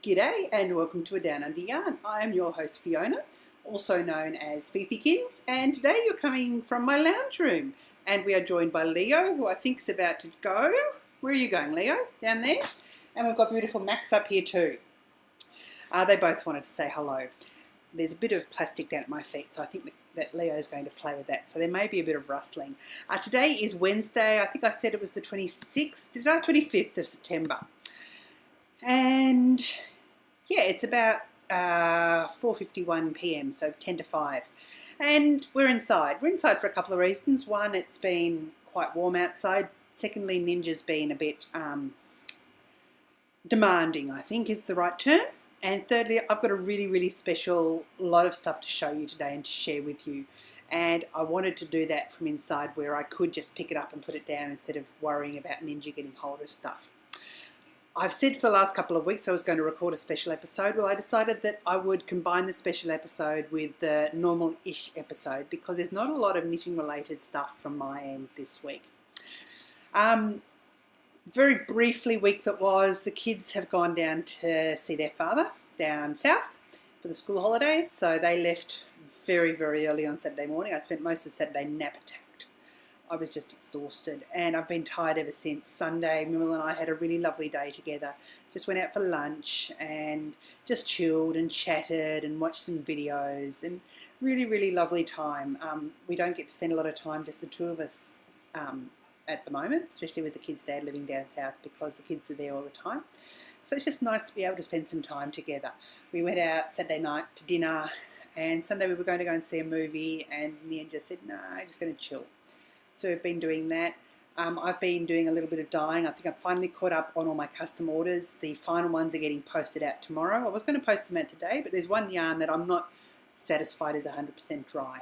G'day and welcome to A Down Under Yarn. I am your host Fiona, also known as Fifikins, and today you're coming from my lounge room and we are joined by Leo, who I think is about to go. Where are you going, Leo? Down there? And we've got beautiful Max up here too. They both wanted to say hello. There's a bit of plastic down at my feet, so I think that Leo's going to play with that. So there may be a bit of rustling. Today is Wednesday. I think I said it was the 26th, 25th of September. And yeah, it's about 4:51 p.m, so 10 to 5. And we're inside. We're inside for a couple of reasons. One, it's been quite warm outside. Secondly, Ninja's been a bit demanding, I think is the right term. And thirdly, I've got a really special lot of stuff to show you today and to share with you. And I wanted to do that from inside where I could just pick it up and put it down instead of worrying about Ninja getting hold of stuff. I've said for the last couple of weeks I was going to record a special episode. Well, I decided that I would combine the special episode with the normal-ish episode because there's not a lot of knitting-related stuff from my end this week. Very briefly, week that was, the kids have gone down to see their father down south for the school holidays. So they left very early on Saturday morning. I spent most of Saturday nap-attacked. I was just exhausted and I've been tired ever since. Sunday, Mimel and I had a really lovely day together. Just went out for lunch and just chilled and chatted and watched some videos and really lovely time. We don't get to spend a lot of time, just the two of us, at the moment, especially with the kids' dad living down south because the kids are there all the time. So it's just nice to be able to spend some time together. We went out Saturday night to dinner and Sunday we were going to go and see a movie and Ninja said, no, I'm just going to chill. So we've been doing that. I've been doing a little bit of dyeing. I think I've finally caught up on all my custom orders. The final ones are getting posted out tomorrow. I was going to post them out today, but there's one yarn that I'm not satisfied is 100% dry.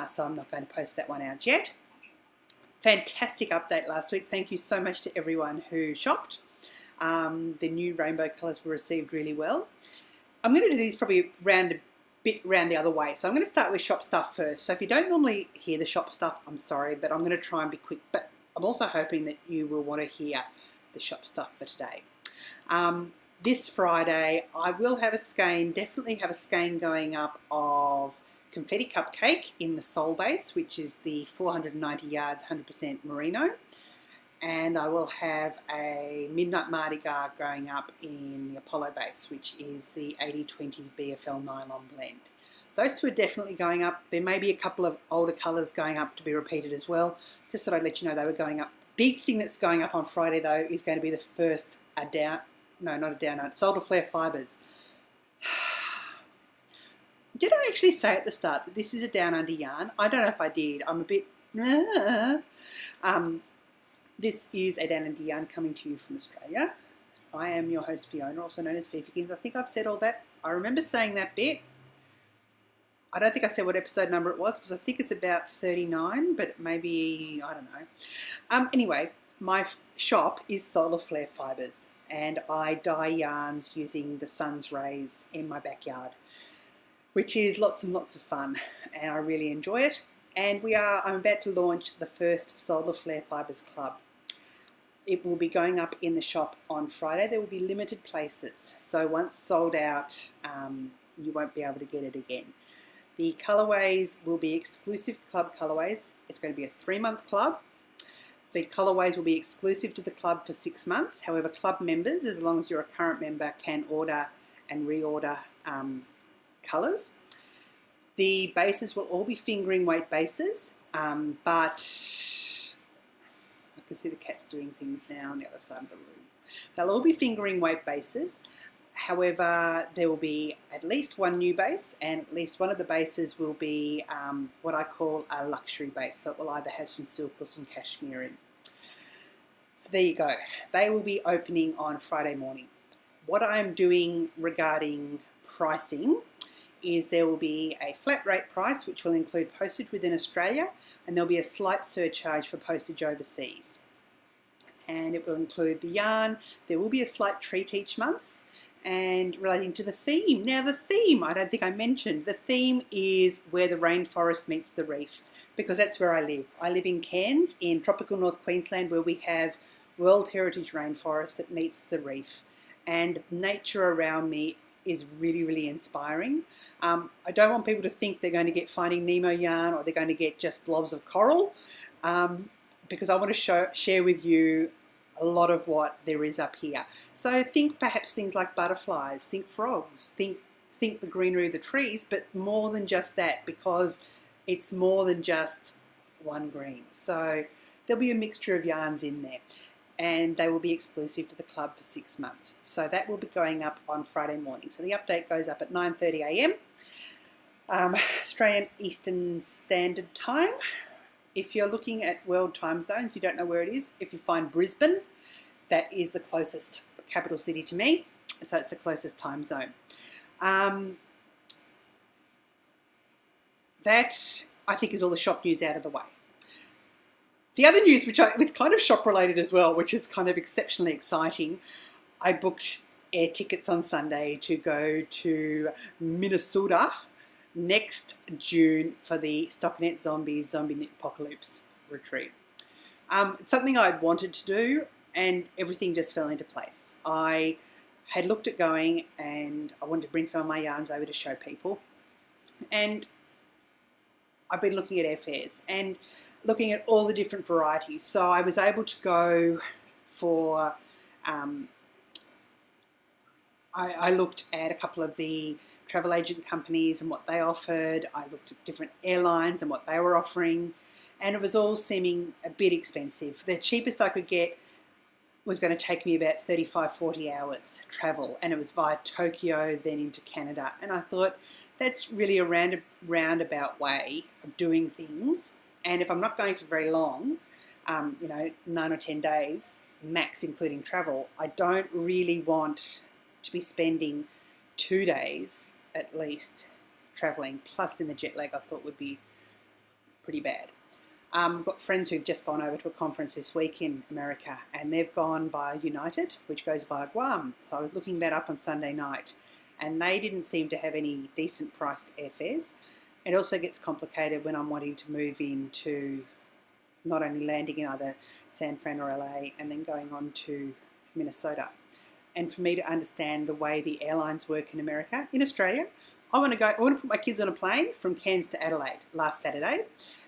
So I'm not going to post that one out yet. Fantastic update last week. Thank you so much to everyone who shopped. The new rainbow colours were received really well. I'm going to do these probably a bit round the other way. So I'm going to start with shop stuff first. So if you don't normally hear the shop stuff, I'm sorry, but I'm going to try and be quick. But I'm also hoping that you will want to hear the shop stuff for today. This Friday, I will have a skein, definitely have a skein going up of Confetti Cupcake in the Soul base, which is the 490 yards, 100% merino. And I will have a Midnight Mardi Gras going up in the Apollo base, which is the 80-20 BFL nylon blend. Those two are definitely going up. There may be a couple of older colours going up to be repeated as well. Just thought I'd let you know they were going up. Big thing that's going up on Friday though is going to be the first Solar Flare Fibres. Did I actually say at the start that this is a Down Under yarn? I don't know if I did. I'm a bit... This is a Down Under yarn coming to you from Australia. I am your host Fiona, also known as Fifikins. I think I've said all that. I remember saying that bit. I don't think I said what episode number it was because I think it's about 39, but maybe, I don't know. Anyway, my shop is Solar Flare Fibres and I dye yarns using the sun's rays in my backyard, which is lots and lots of fun and I really enjoy it. And I'm about to launch the first Solar Flare Fibres Club. It will be going up in the shop on Friday. There will be limited places. So once sold out, you won't be able to get it again. The colourways will be exclusive club colourways. It's going to be a 3-month club. The colourways will be exclusive to the club for 6 months. However, club members, as long as you're a current member, can order and reorder colours. The bases will all be fingering weight bases, but I can see the cat's doing things now on the other side of the room. They'll all be fingering weight bases. However, there will be at least one new base and at least one of the bases will be what I call a luxury base. So it will either have some silk or some cashmere in. So there you go. They will be opening on Friday morning. What I'm doing regarding pricing is there will be a flat rate price which will include postage within Australia and there'll be a slight surcharge for postage overseas. And it will include the yarn. There will be a slight treat each month and relating to the theme. Now the theme, I don't think I mentioned, the theme is where the rainforest meets the reef because that's where I live. I live in Cairns in tropical North Queensland where we have World Heritage Rainforest that meets the reef. and nature around me is really, really inspiring. I don't want people to think they're going to get Finding Nemo yarn or they're going to get just blobs of coral, because I want to share with you a lot of what there is up here. So think perhaps things like butterflies, think frogs, think the greenery of the trees, but more than just that, because it's more than just one green. So there'll be a mixture of yarns in there, and they will be exclusive to the club for 6 months. So that will be going up on Friday morning. So the update goes up at 9:30 a.m. Australian Eastern Standard Time. If you're looking at world time zones, you don't know where it is. If you find Brisbane, that is the closest capital city to me. So it's the closest time zone. That, I think, is all the shop news out of the way. The other news, which was kind of shop related as well, which is kind of exceptionally exciting, I booked air tickets on Sunday to go to Minnesota next June for the Stockinette Zombies Zombie Knit Apocalypse retreat. It's something I'd wanted to do, and everything just fell into place. I had looked at going, and I wanted to bring some of my yarns over to show people, and I've been looking at airfares and looking at all the different varieties. So I was able to go for, I looked at a couple of the travel agent companies and what they offered. I looked at different airlines and what they were offering, and it was all seeming a bit expensive. The cheapest I could get was going to take me about 35-40 hours travel, and it was via Tokyo, then into Canada. And I thought, that's really a roundabout way of doing things. And if I'm not going for very long, 9 or 10 days max, including travel, I don't really want to be spending 2 days at least travelling, plus in the jet lag I thought would be pretty bad. I've got friends who've just gone over to a conference this week in America, and they've gone via United, which goes via Guam. So I was looking that up on Sunday night, and they didn't seem to have any decent priced airfares. It also gets complicated when I'm wanting to move into not only landing in either San Fran or LA and then going on to Minnesota. And for me to understand the way the airlines work in America, in Australia, I want to put my kids on a plane from Cairns to Adelaide last Saturday.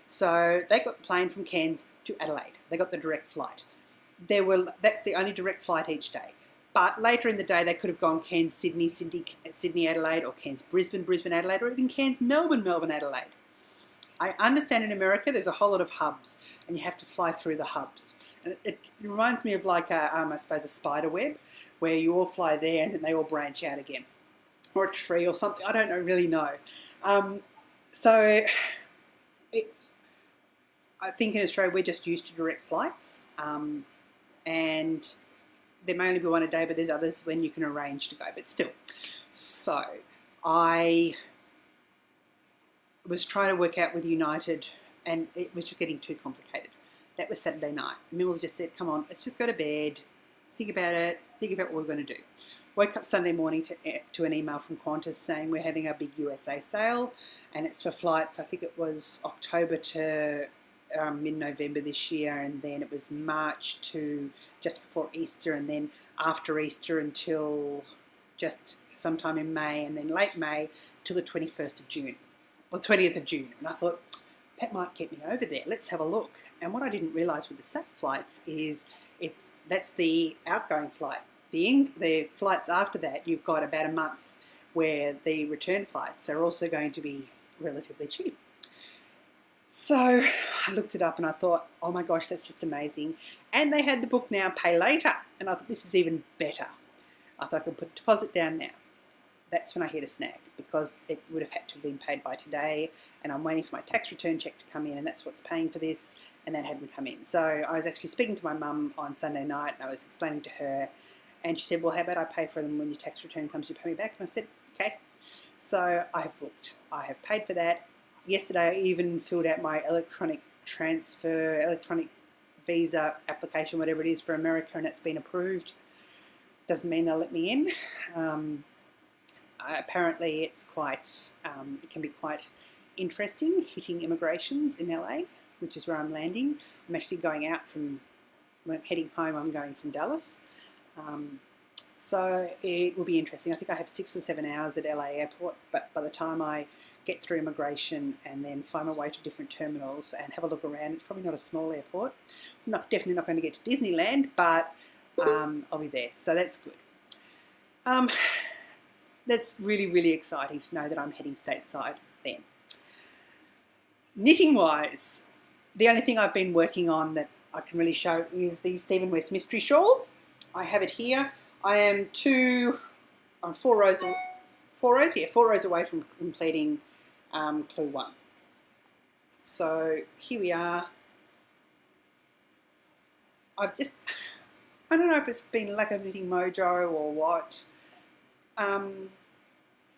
So they got the plane from Cairns to Adelaide. They got the direct flight. That's the only direct flight each day. But later in the day, they could have gone Cairns, Sydney, Sydney, Adelaide, or Cairns, Brisbane, Brisbane, Adelaide, or even Cairns, Melbourne, Melbourne, Adelaide. I understand in America there's a whole lot of hubs, and you have to fly through the hubs. And it reminds me of like I suppose a spider web, where you all fly there and then they all branch out again, or a tree or something. I don't really know. I think in Australia we're just used to direct flights, and there may only be one a day, but there's others when you can arrange to go, but still. So I was trying to work out with United, and it was just getting too complicated. That was Saturday night. Mimel just said, come on, let's just go to bed, think about it, think about what we're going to do. Woke up Sunday morning to an email from Qantas saying we're having a big USA sale, and it's for flights, I think it was October to mid-November this year, and then it was March to just before Easter, and then after Easter until just sometime in May, and then late May till the 21st of June, or 20th of June. And I thought, that might get me over there. Let's have a look. And what I didn't realise with the SAT flights is that's the outgoing flight. The flights after that, you've got about a month where the return flights are also going to be relatively cheap. So I looked it up and I thought, oh my gosh, that's just amazing. And they had the book now, pay later. And I thought, this is even better. I thought I could put a deposit down now. That's when I hit a snag, because it would have had to have been paid by today, and I'm waiting for my tax return check to come in, and that's what's paying for this, and that hadn't come in. So I was actually speaking to my mum on Sunday night, and I was explaining to her, and she said, well, how about I pay for them when your tax return comes, you pay me back? And I said, okay. So I have booked. I have paid for that. Yesterday I even filled out my electronic transfer, electronic visa application, whatever it is, for America, and it's been approved. Doesn't mean they'll let me in. Apparently it's quite, it can be quite interesting hitting immigrations in LA, which is where I'm landing. I'm actually going out from, when I'm heading home, I'm going from Dallas. So it will be interesting. I think I have 6 or 7 hours at LA Airport, but by the time I get through immigration and then find my way to different terminals and have a look around, it's probably not a small airport. Definitely not going to get to Disneyland, but I'll be there. So that's good. That's really, really exciting to know that I'm heading stateside then. Knitting-wise, the only thing I've been working on that I can really show is the Stephen West Mystery Shawl. I have it here. I am 4 rows away from completing clue 1. So here we are. I don't know if it's been lack of knitting mojo or what.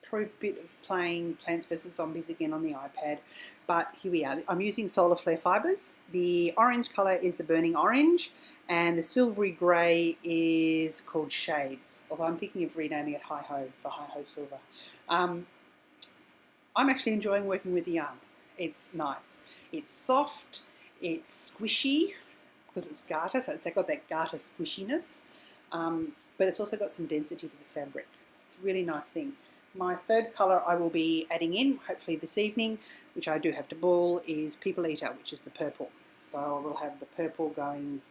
Probably a bit of playing Plants vs Zombies again on the iPad, but here we are. I'm using solar flare fibres. The orange colour is the burning orange, and the silvery grey is called Shades, although I'm thinking of renaming it Hi Ho for Hi Ho Silver. I'm actually enjoying working with the yarn. It's nice. It's soft, it's squishy, because it's garter, so it's got that garter squishiness, but it's also got some density to the fabric. It's a really nice thing. My third colour I will be adding in, hopefully this evening, which I do have to ball, is People Eater, which is the purple. So I will have the purple going,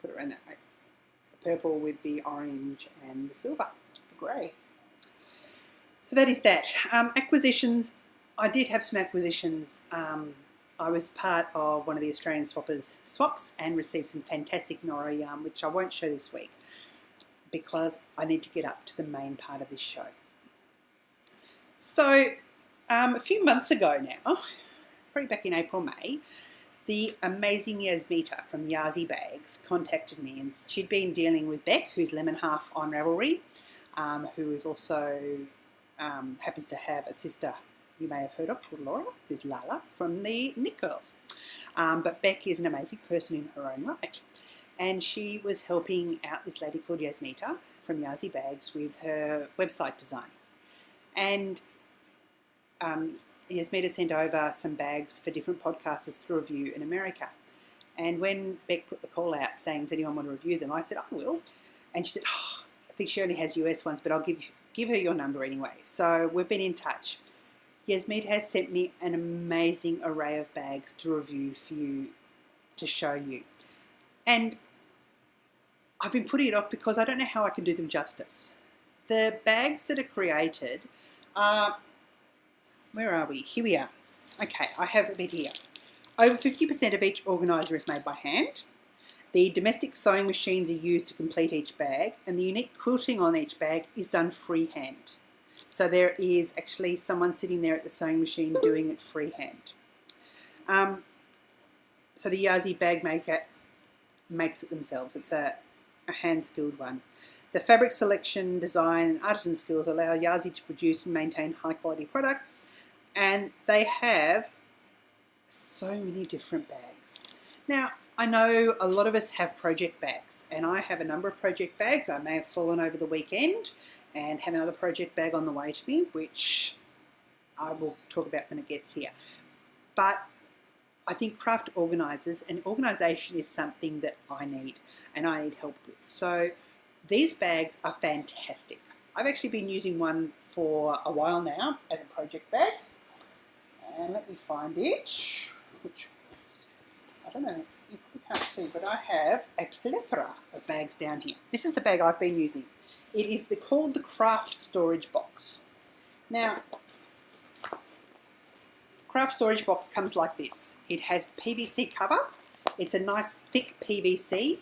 put it around that way, the purple with the orange and the silver, the grey. So that is that. Acquisitions, I did have some acquisitions. I was part of one of the Australian Swappers swaps and received some fantastic Nora yarn, which I won't show this week, because I need to get up to the main part of this show. So a few months ago now, probably back in April, May, the amazing Yazzii from Yazzii Bags contacted me, and she'd been dealing with Beck, who's Lemon Half on Ravelry, who is also happens to have a sister you may have heard of called Laura, who's Lala from the Knit Girls. But Beck is an amazing person in her own right. And she was helping out this lady called Yazzii from Yazzii Bags with her website design. And Yazzii sent over some bags for different podcasters to review in America. And when Beck put the call out saying, does anyone want to review them, I said, I will. And she said, oh, I think she only has US ones, but I'll give her your number anyway. So we've been in touch. Yazzii has sent me an amazing array of bags to review for you, to show you. And I've been putting it off because I don't know how I can do them justice. The bags that are created are, where are we? Here we are. Okay, I have a bit here. Over 50% of each organiser is made by hand. The domestic sewing machines are used to complete each bag, and the unique quilting on each bag is done freehand. So there is actually someone sitting there at the sewing machine doing it freehand. So the Yazzii bag maker makes it themselves. It's a hand-skilled one. The fabric selection, design and artisan skills allow Yazzii to produce and maintain high-quality products, and they have so many different bags. Now, I know a lot of us have project bags, and I have a number of project bags. I may have fallen over the weekend and have another project bag on the way to me, which I will talk about when it gets here. But I think craft organisers and organisation is something that I need and I need help with. So these bags are fantastic. I've actually been using one for a while now as a project bag. And let me find it, which I don't know, you probably can't see, but I have a plethora of bags down here. This is the bag I've been using. It is called the Craft Storage Box. Now, Craft Storage Box comes like this. It has PVC cover. It's a nice thick PVC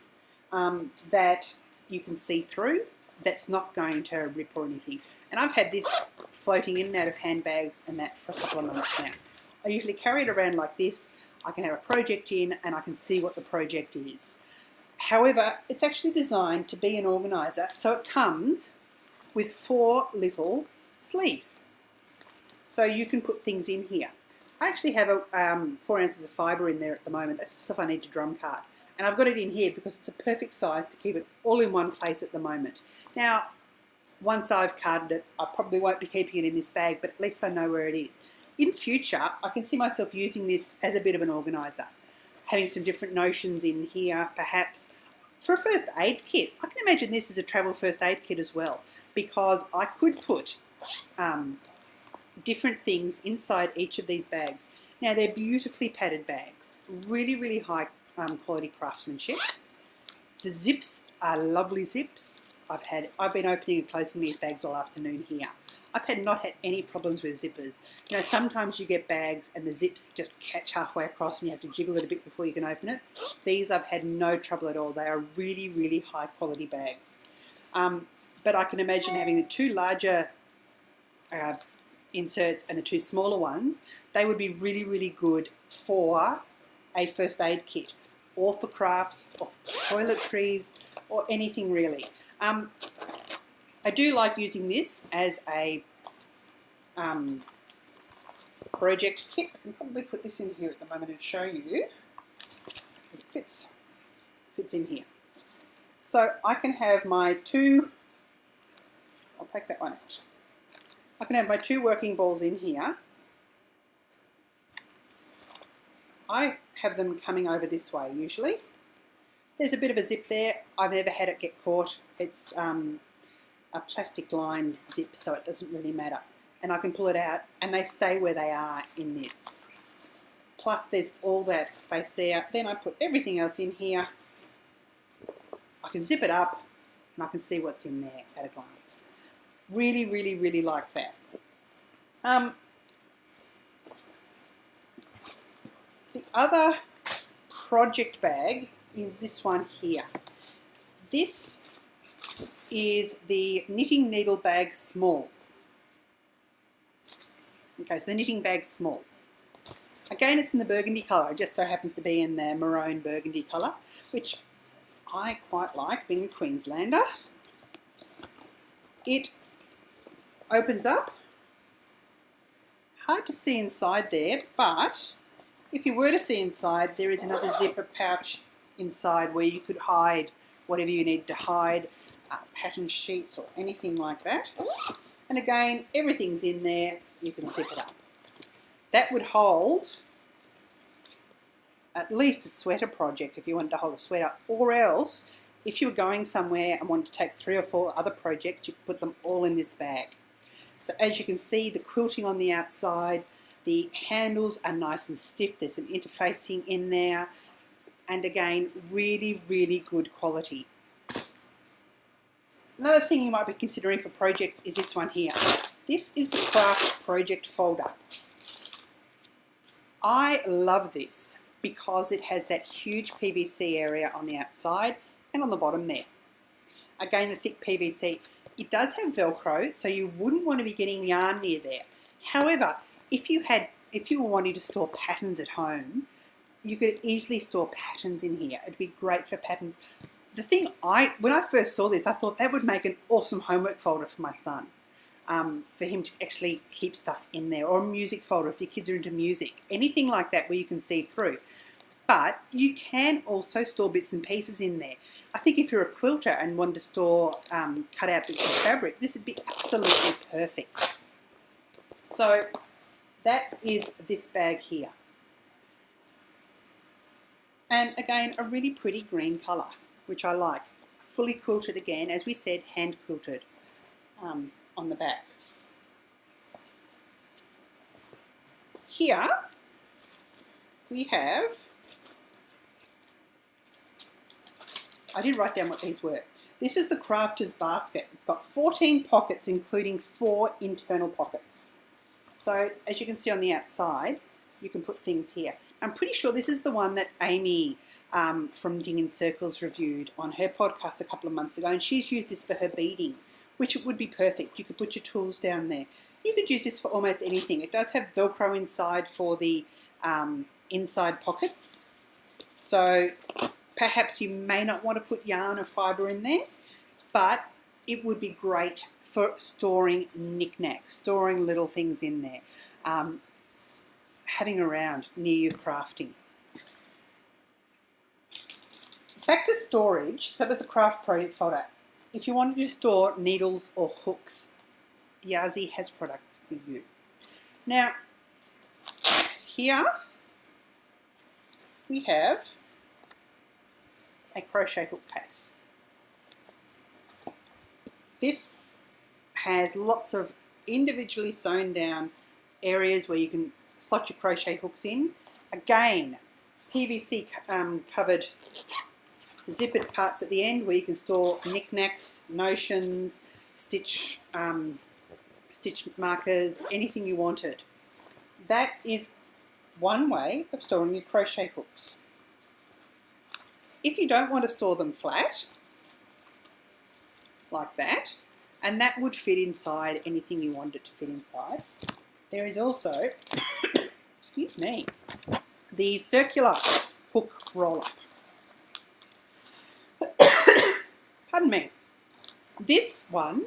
that you can see through. That's not going to rip or anything. And I've had this floating in and out of handbags and that for a couple of months now. I usually carry it around like this. I can have a project in and I can see what the project is. However, it's actually designed to be an organiser, so it comes with 4 little sleeves. So you can put things in here. I actually have 4 ounces of fibre in there at the moment. That's the stuff I need to drum cart. And I've got it in here because it's a perfect size to keep it all in one place at the moment. Now, once I've carded it, I probably won't be keeping it in this bag, but at least I know where it is. In future, I can see myself using this as a bit of an organiser, having some different notions in here, perhaps. for a first aid kit, I can imagine this is a travel first aid kit as well, because I could put different things inside each of these bags. Now they're beautifully padded bags, really, really high quality craftsmanship. The zips are lovely zips. I've been opening and closing these bags all afternoon here. I've not had any problems with zippers. You know, sometimes you get bags and the zips just catch halfway across and you have to jiggle it a bit before you can open it. These I've had no trouble at all. They are really, really high quality bags. But I can imagine having the two larger inserts and the two smaller ones. They would be really, really good for a first aid kit, or for crafts, or for toiletries, or anything really. I do like using this as a project kit. I can probably put this in here at the moment and show you. It fits in here. So I can have my two, I'll take that one out. I can have my two working balls in here. I have them coming over this way usually. There's a bit of a zip there. I've never had it get caught. It's a plastic lined zip, so it doesn't really matter. And I can pull it out and they stay where they are in this. Plus there's all that space there. Then I put everything else in here. I can zip it up and I can see what's in there at a glance. Really, really, really like that. The other project bag is this one here. This is the knitting needle bag small. Okay, so the knitting bag small. Again, it's in the burgundy colour. It just so happens to be in the maroon burgundy colour, which I quite like, being a Queenslander. It opens up. Hard to see inside there, but if you were to see inside, there is another zipper pouch inside where you could hide whatever you need to hide, pattern sheets or anything like that. And again, everything's in there. You can zip it up. That would hold at least a sweater project if you wanted to hold a sweater, or else if you were going somewhere and wanted to take 3 or 4 other projects, you could put them all in this bag. So as you can see, the quilting on the outside, the handles are nice and stiff. There's some interfacing in there. And again, really, really good quality. Another thing you might be considering for projects is this one here. This is the craft project folder. I love this because it has that huge PVC area on the outside and on the bottom there. Again, the thick PVC. It does have Velcro, so you wouldn't want to be getting yarn near there. However, if you were wanting to store patterns at home, you could easily store patterns in here. It'd be great for patterns. The thing when I first saw this, I thought that would make an awesome homework folder for my son, for him to actually keep stuff in there, or a music folder if your kids are into music, anything like that where you can see through. But you can also store bits and pieces in there. I think if you're a quilter and want to store cut out bits of fabric, this would be absolutely perfect. So that is this bag here. And again, a really pretty green colour, which I like. Fully quilted again, as we said, hand quilted on the back. Here we have, I did write down what these were. This is the crafter's basket. It's got 14 pockets, including 4 internal pockets. So as you can see on the outside, you can put things here. I'm pretty sure this is the one that Amy from Knitting in Circles reviewed on her podcast a couple of months ago, and she's used this for her beading, which would be perfect. You could put your tools down there. You could use this for almost anything. It does have Velcro inside for the inside pockets, so perhaps you may not want to put yarn or fibre in there, but it would be great for storing knickknacks, storing little things in there, having around near your crafting. Back to storage, so there's a craft project folder. If you wanted to store needles or hooks, Yazzii has products for you. Now, here we have a crochet hook case. This has lots of individually sewn down areas where you can slot your crochet hooks in. Again, PVC covered zippered parts at the end where you can store knickknacks, notions, stitch markers, anything you wanted. That is one way of storing your crochet hooks. If you don't want to store them flat, like that, and that would fit inside anything you wanted it to fit inside, there is also, excuse me, the circular hook roll-up. Pardon me. This one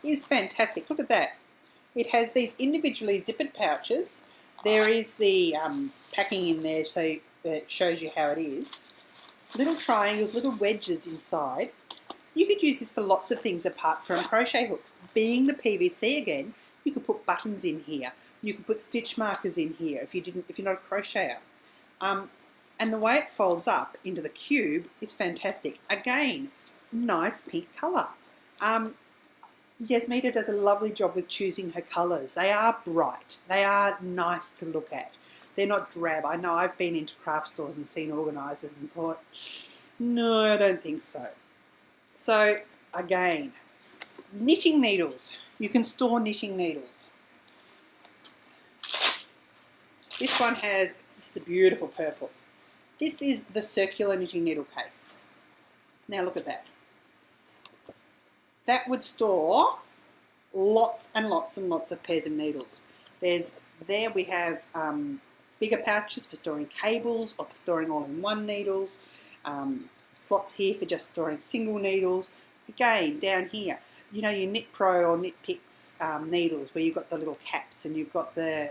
is fantastic. Look at that. It has these individually zippered pouches. There is the packing in there, so it shows you how it is. Little triangles, little wedges inside. You could use this for lots of things apart from crochet hooks. Being the PVC again, you could put buttons in here. You could put stitch markers in here if you're not a crocheter. And the way it folds up into the cube is fantastic. Again, nice pink colour. Yazzii does a lovely job with choosing her colours. They are bright. They are nice to look at. They're not drab. I know I've been into craft stores and seen organisers and thought, no, I don't think so. So again, knitting needles. You can store knitting needles. This one has, this is a beautiful purple. This is the circular knitting needle case. Now look at that. That would store lots and lots and lots of pairs of needles. There we have bigger pouches for storing cables or for storing all-in-one needles. Slots here for just storing single needles. Again, down here, you know, your Knit Pro or Knit Picks needles where you've got the little caps and you've got the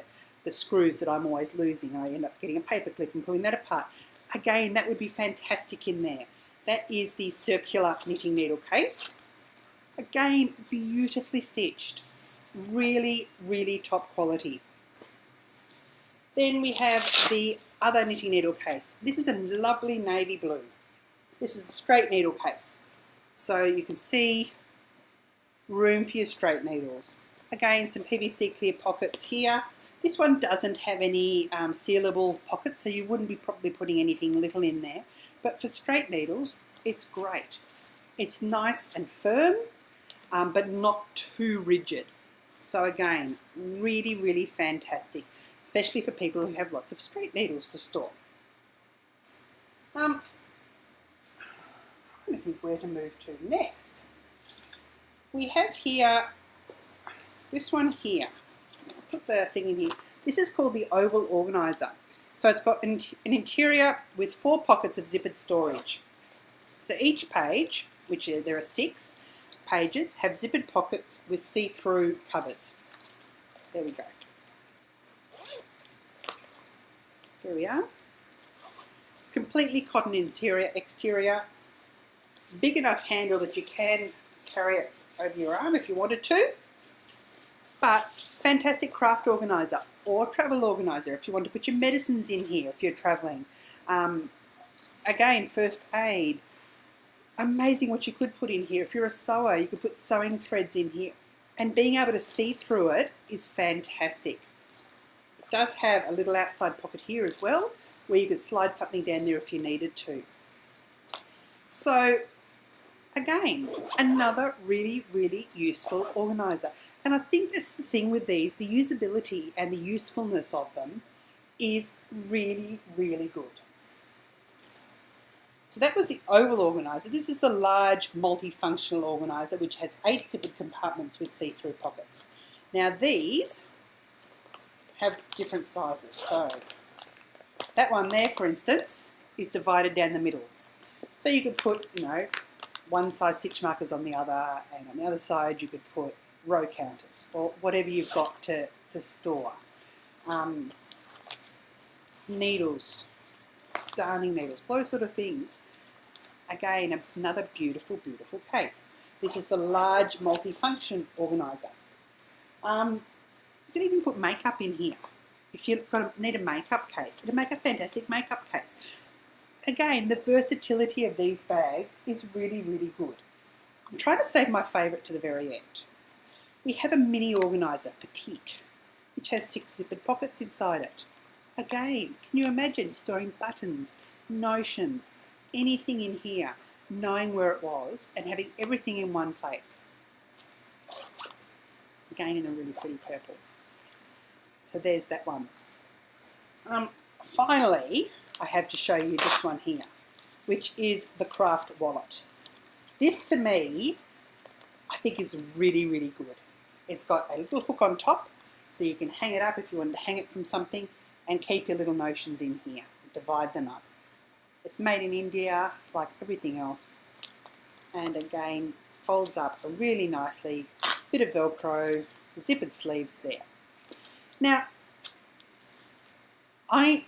screws that I'm always losing. I end up getting a paper clip and pulling that apart. Again, that would be fantastic in there. That is the circular knitting needle case. Again, beautifully stitched. Really, really top quality. Then we have the other knitting needle case. This is a lovely navy blue. This is a straight needle case. So you can see room for your straight needles. Again, some PVC clear pockets here. This one doesn't have any sealable pockets, so you wouldn't be probably putting anything little in there. But for straight needles, it's great. It's nice and firm, but not too rigid. So again, really, really fantastic, especially for people who have lots of straight needles to store. I'm trying to think where to move to next. We have here, this one here. I'll put the thing in here. This is called the Oval Organiser. So it's got an interior with 4 pockets of zippered storage. So each page, which there are 6 pages, have zippered pockets with see-through covers. There we go. There we are. Completely cotton interior, exterior. Big enough handle that you can carry it over your arm if you wanted to. But fantastic craft organiser or travel organiser if you want to put your medicines in here if you're travelling. Again, first aid. Amazing what you could put in here. If you're a sewer, you could put sewing threads in here. And being able to see through it is fantastic. It does have a little outside pocket here as well, where you could slide something down there if you needed to. So, again, another really, really useful organiser. And I think that's the thing with these, the usability and the usefulness of them is really, really good. So that was the Oval Organiser. This is the large multifunctional organiser which has 8 zippered compartments with see-through pockets. Now these have different sizes. So that one there, for instance, is divided down the middle. So you could put, you know, one size stitch markers on the other, and on the other side you could put row counters or whatever you've got to store. Needles, darning needles, those sort of things. Again, another beautiful, beautiful case. This is the large multifunction organiser. You can even put makeup in here. If you need a makeup case, it'll make a fantastic makeup case. again, the versatility of these bags is really, really good. I'm trying to save my favourite to the very end. We have a mini organiser, petite, which has 6 zippered pockets inside it. Again, can you imagine storing buttons, notions, anything in here, knowing where it was and having everything in one place? Again, in a really pretty purple. So there's that one. Finally, I have to show you this one here, which is the craft wallet. This to me, I think is really, really good. It's got a little hook on top, so you can hang it up if you want to hang it from something and keep your little notions in here, divide them up. It's made in India, like everything else, and again, folds up really nicely, bit of Velcro, zippered sleeves there. Now, I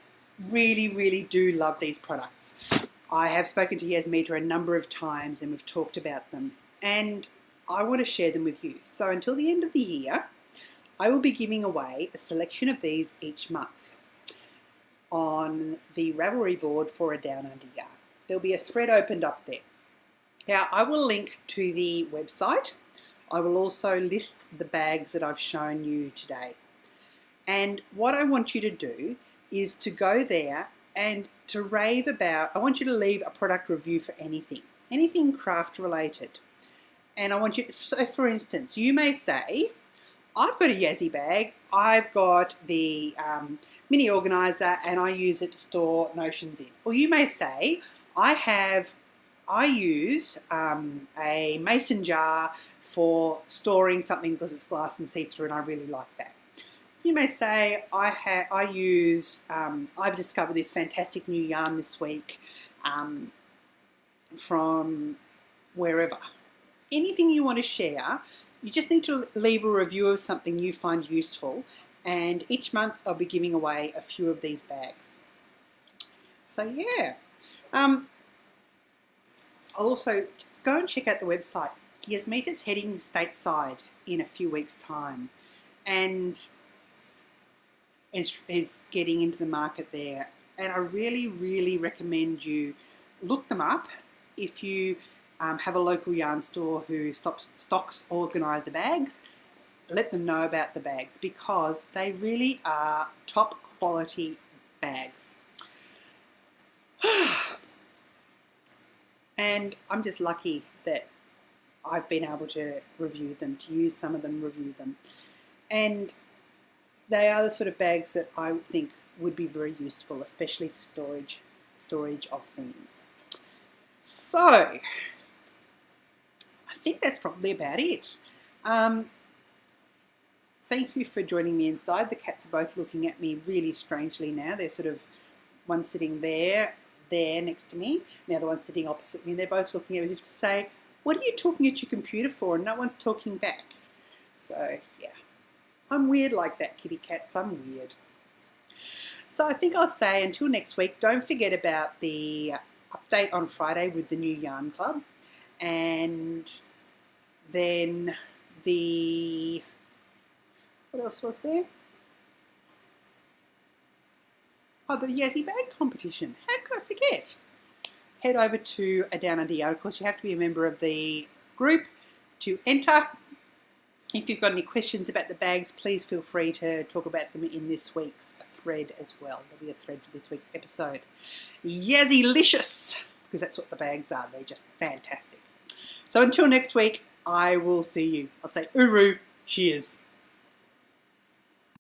really, really do love these products. I have spoken to Yazzii-licious a number of times and we've talked about them, and I want to share them with you. So until the end of the year, I will be giving away a selection of these each month on the Ravelry board for a Down Under yarn. There'll be a thread opened up there. Now, I will link to the website. I will also list the bags that I've shown you today. And what I want you to do is to go there and to rave about, I want you to leave a product review for anything craft related. And I want you, so for instance, you may say, I've got a Yazzii bag, I've got the mini organiser and I use it to store notions in. Or you may say, I use a mason jar for storing something because it's glass and see-through and I really like that. You may say, I've discovered this fantastic new yarn this week from wherever. Anything you want to share, you just need to leave a review of something you find useful, and each month I'll be giving away a few of these bags. So yeah, I'll also just go and check out the website. Yazzii-licious heading stateside in a few weeks' time, and is getting into the market there. And I really, really recommend you look them up if you have a local yarn store who stocks organiser bags. Let them know about the bags because they really are top quality bags. And I'm just lucky that I've been able to review them, to use some of them, review them. And they are the sort of bags that I think would be very useful, especially for storage of things. So, I think that's probably about it. Thank you for joining me inside. The cats are both looking at me really strangely now. They're sort of, one sitting there next to me, and the other one sitting opposite me, and they're both looking at me as if to say, what are you talking at your computer for? And no one's talking back. So, yeah. I'm weird like that, kitty cats. I'm weird. So I think I'll say until next week, don't forget about the update on Friday with the new yarn club. And then what else was there? Oh, the Yazzii bag competition. How could I forget? Head over to a Down Under yarn. Of course, you have to be a member of the group to enter. If you've got any questions about the bags, please feel free to talk about them in this week's thread as well. There'll be a thread for this week's episode. Yazzii-licious, because that's what the bags are. They're just fantastic. So until next week, I will see you. I'll say uru, cheers.